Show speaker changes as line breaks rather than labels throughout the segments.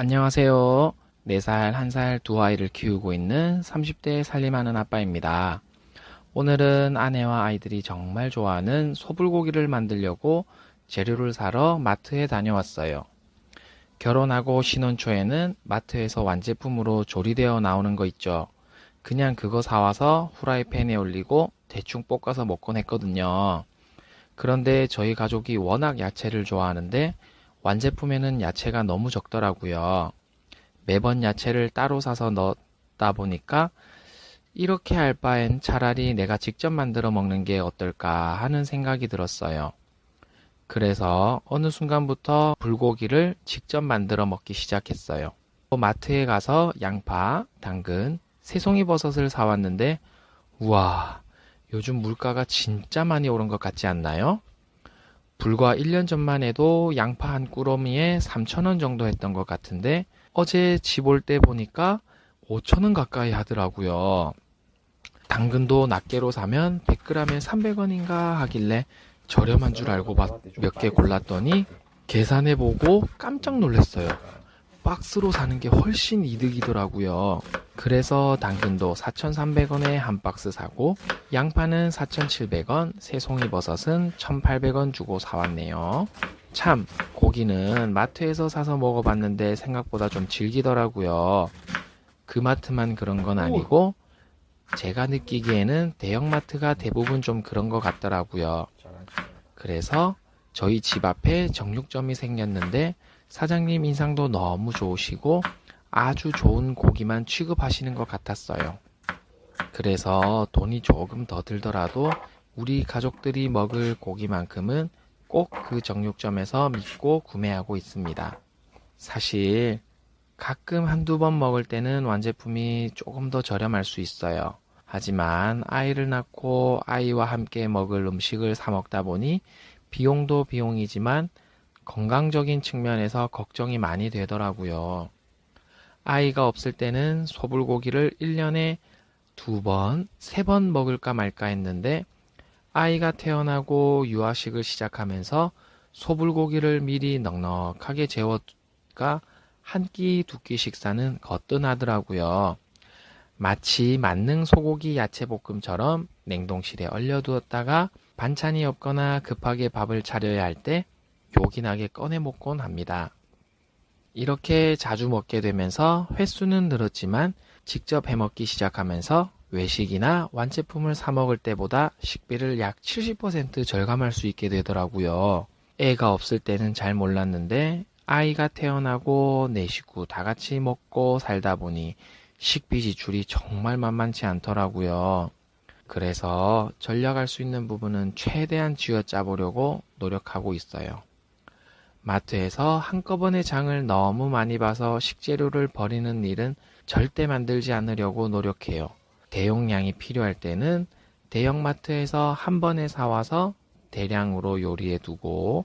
안녕하세요. 4살, 1살 두 아이를 키우고 있는 30대 살림하는 아빠입니다. 오늘은 아내와 아이들이 정말 좋아하는 소불고기를 만들려고 재료를 사러 마트에 다녀왔어요. 결혼하고 신혼 초에는 마트에서 완제품으로 조리되어 나오는 거 있죠. 그냥 그거 사와서 후라이팬에 올리고 대충 볶아서 먹곤 했거든요. 그런데 저희 가족이 워낙 야채를 좋아하는데 완제품에는 야채가 너무 적더라고요. 매번 야채를 따로 사서 넣다 보니까 이렇게 할 바엔 차라리 내가 직접 만들어 먹는 게 어떨까 하는 생각이 들었어요. 그래서 어느 순간부터 불고기를 직접 만들어 먹기 시작했어요. 마트에 가서 양파, 당근, 새송이버섯을 사왔는데 우와, 요즘 물가가 진짜 많이 오른 것 같지 않나요? 불과 1년 전만 해도 양파 한 꾸러미에 3,000원 정도 했던 것 같은데 어제 집 올 때 보니까 5,000원 가까이 하더라고요. 당근도 낱개로 사면 100g에 300원인가 하길래 저렴한 줄 알고 몇 개 골랐더니 계산해보고 깜짝 놀랐어요. 박스로 사는 게 훨씬 이득이더라고요. 그래서 당근도 4,300원에 한 박스 사고 양파는 4,700원, 새송이버섯은 1,800원 주고 사왔네요. 참, 고기는 마트에서 사서 먹어봤는데 생각보다 좀 질기더라고요. 그 마트만 그런 건 아니고 제가 느끼기에는 대형마트가 대부분 좀 그런 것 같더라고요. 그래서 저희 집 앞에 정육점이 생겼는데 사장님 인상도 너무 좋으시고 아주 좋은 고기만 취급하시는 것 같았어요. 그래서 돈이 조금 더 들더라도 우리 가족들이 먹을 고기만큼은 꼭 그 정육점에서 믿고 구매하고 있습니다. 사실 가끔 한두 번 먹을 때는 완제품이 조금 더 저렴할 수 있어요. 하지만 아이를 낳고 아이와 함께 먹을 음식을 사 먹다 보니 비용도 비용이지만 건강적인 측면에서 걱정이 많이 되더라고요. 아이가 없을 때는 소불고기를 1년에 2번, 3번 먹을까 말까 했는데 아이가 태어나고 유아식을 시작하면서 소불고기를 미리 넉넉하게 재워가 한 끼, 2끼 식사는 거뜬하더라고요. 마치 만능 소고기 야채볶음처럼 냉동실에 얼려두었다가 반찬이 없거나 급하게 밥을 차려야 할 때 요긴하게 꺼내 먹곤 합니다. 이렇게 자주 먹게 되면서 횟수는 늘었지만 직접 해먹기 시작하면서 외식이나 완제품을 사 먹을 때보다 식비를 약 70% 절감할 수 있게 되더라고요. 애가 없을 때는 잘 몰랐는데 아이가 태어나고 내 식구 다 같이 먹고 살다 보니 식비 지출이 정말 만만치 않더라고요. 그래서 절약할 수 있는 부분은 최대한 쥐어짜 보려고 노력하고 있어요. 마트에서 한꺼번에 장을 너무 많이 봐서 식재료를 버리는 일은 절대 만들지 않으려고 노력해요. 대용량이 필요할 때는 대형마트에서 한 번에 사와서 대량으로 요리해 두고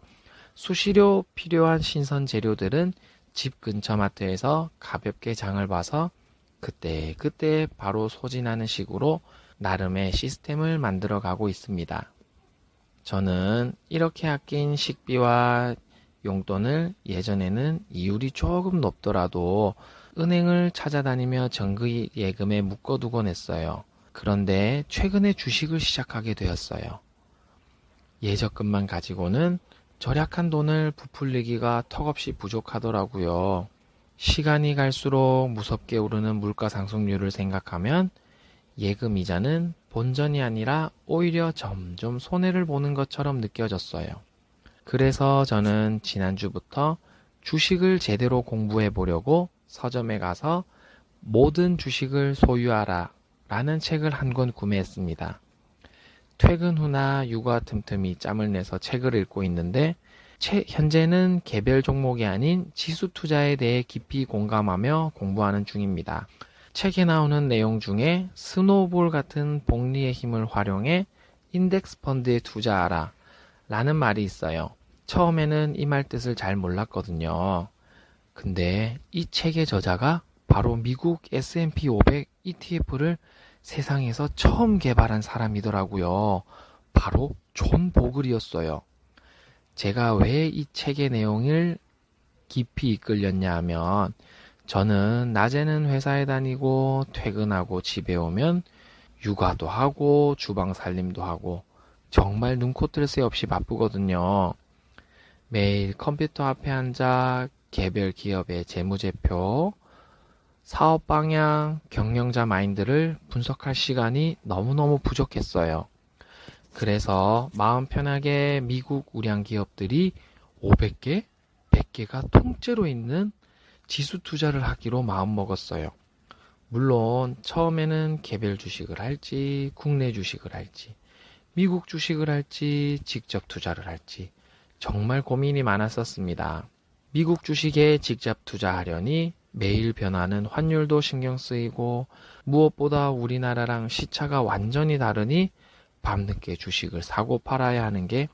수시로 필요한 신선 재료들은 집 근처 마트에서 가볍게 장을 봐서 그때 바로 소진하는 식으로 나름의 시스템을 만들어 가고 있습니다. 저는 이렇게 아낀 식비와 용돈을 예전에는 이율이 조금 높더라도 은행을 찾아다니며 정기 예금에 묶어두곤 했어요. 그런데 최근에 주식을 시작하게 되었어요. 예적금만 가지고는 절약한 돈을 부풀리기가 턱없이 부족하더라고요. 시간이 갈수록 무섭게 오르는 물가 상승률을 생각하면 예금 이자는 본전이 아니라 오히려 점점 손해를 보는 것처럼 느껴졌어요. 그래서 저는 지난주부터 주식을 제대로 공부해 보려고 서점에 가서 모든 주식을 소유하라 라는 책을 한 권 구매했습니다. 퇴근 후나 육아 틈틈이 짬을 내서 책을 읽고 있는데 현재는 개별 종목이 아닌 지수 투자에 대해 깊이 공감하며 공부하는 중입니다. 책에 나오는 내용 중에 스노우볼 같은 복리의 힘을 활용해 인덱스 펀드에 투자하라 라는 말이 있어요. 처음에는 이 말 뜻을 잘 몰랐거든요. 근데 이 책의 저자가 바로 미국 S&P 500 ETF를 세상에서 처음 개발한 사람이더라고요. 바로 존 보글이었어요. 제가 왜 이 책의 내용을 깊이 이끌렸냐 하면 저는 낮에는 회사에 다니고 퇴근하고 집에 오면 육아도 하고 주방 살림도 하고 정말 눈코 뜰 새 없이 바쁘거든요. 매일 컴퓨터 앞에 앉아 개별 기업의 재무제표, 사업 방향, 경영자 마인드를 분석할 시간이 너무너무 부족했어요. 그래서 마음 편하게 미국 우량 기업들이 500개, 100개가 통째로 있는 지수 투자를 하기로 마음먹었어요. 물론 처음에는 개별 주식을 할지, 국내 주식을 할지, 미국 주식을 할지, 직접 투자를 할지 정말 고민이 많았었습니다. 미국 주식에 직접 투자하려니 매일 변하는 환율도 신경 쓰이고 무엇보다 우리나라랑 시차가 완전히 다르니 밤늦게 주식을 사고 팔아야 하는 게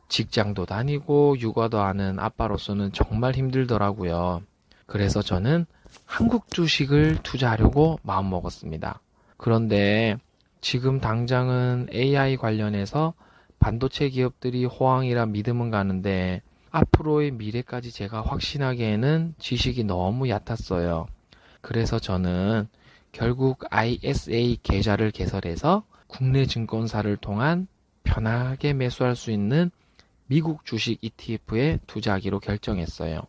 직장도 다니고 육아도 하는 아빠로서는 정말 힘들더라고요. 그래서 저는 한국 주식을 투자하려고 마음먹었습니다. 그런데 지금 당장은 AI 관련해서 반도체 기업들이 호황이라 믿음은 가는데 앞으로의 미래까지 제가 확신하기에는 지식이 너무 얕았어요. 그래서 저는 결국 ISA 계좌를 개설해서 국내 증권사를 통한 편하게 매수할 수 있는 미국 주식 ETF에 투자하기로 결정했어요.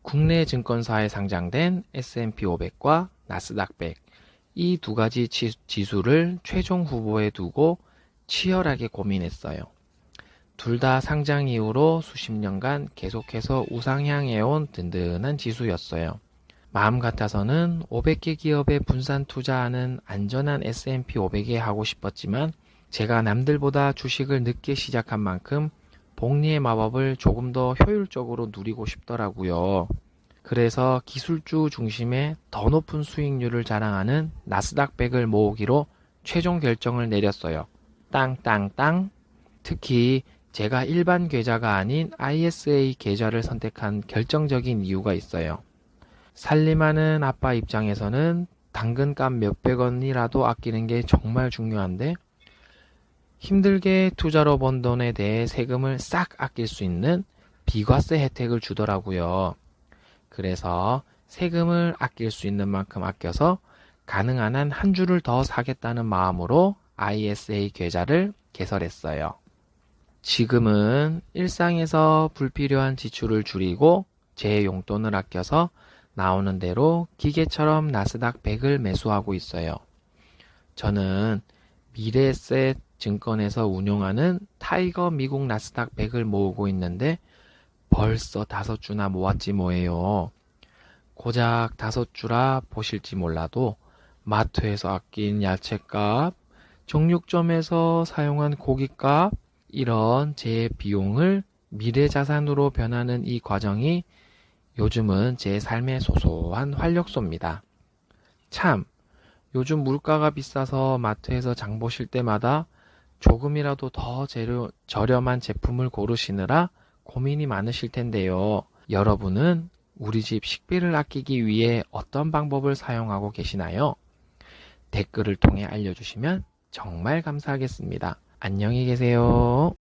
국내 증권사에 상장된 S&P 500과 나스닥 100, 이 두 가지 지수를 최종 후보에 두고 치열하게 고민했어요. 둘 다 상장 이후로 수십 년간 계속해서 우상향해온 든든한 지수였어요. 마음 같아서는 500개 기업에 분산 투자하는 안전한 S&P 500에 하고 싶었지만 제가 남들보다 주식을 늦게 시작한 만큼 복리의 마법을 조금 더 효율적으로 누리고 싶더라고요. 그래서 기술주 중심의 더 높은 수익률을 자랑하는 나스닥 100을 모으기로 최종 결정을 내렸어요. 땅땅땅. 특히 제가 일반 계좌가 아닌 ISA 계좌를 선택한 결정적인 이유가 있어요. 살림하는 아빠 입장에서는 당근값 몇백 원이라도 아끼는 게 정말 중요한데 힘들게 투자로 번 돈에 대해 세금을 싹 아낄 수 있는 비과세 혜택을 주더라고요. 그래서 세금을 아낄 수 있는 만큼 아껴서 가능한 한 한 주를 더 사겠다는 마음으로 ISA 계좌를 개설했어요. 지금은 일상에서 불필요한 지출을 줄이고 제 용돈을 아껴서 나오는 대로 기계처럼 나스닥 100을 매수하고 있어요. 저는 미래에셋 증권에서 운용하는 타이거 미국 나스닥 100을 모으고 있는데 벌써 5주나 모았지 뭐예요. 고작 5주라 보실지 몰라도 마트에서 아낀 야채값, 정육점에서 사용한 고깃값, 이런 제 비용을 미래 자산으로 변하는 이 과정이 요즘은 제 삶의 소소한 활력소입니다. 참, 요즘 물가가 비싸서 마트에서 장 보실 때마다 조금이라도 더 저렴한 제품을 고르시느라 고민이 많으실 텐데요. 여러분은 우리 집 식비를 아끼기 위해 어떤 방법을 사용하고 계시나요? 댓글을 통해 알려주시면 정말 감사하겠습니다. 안녕히 계세요.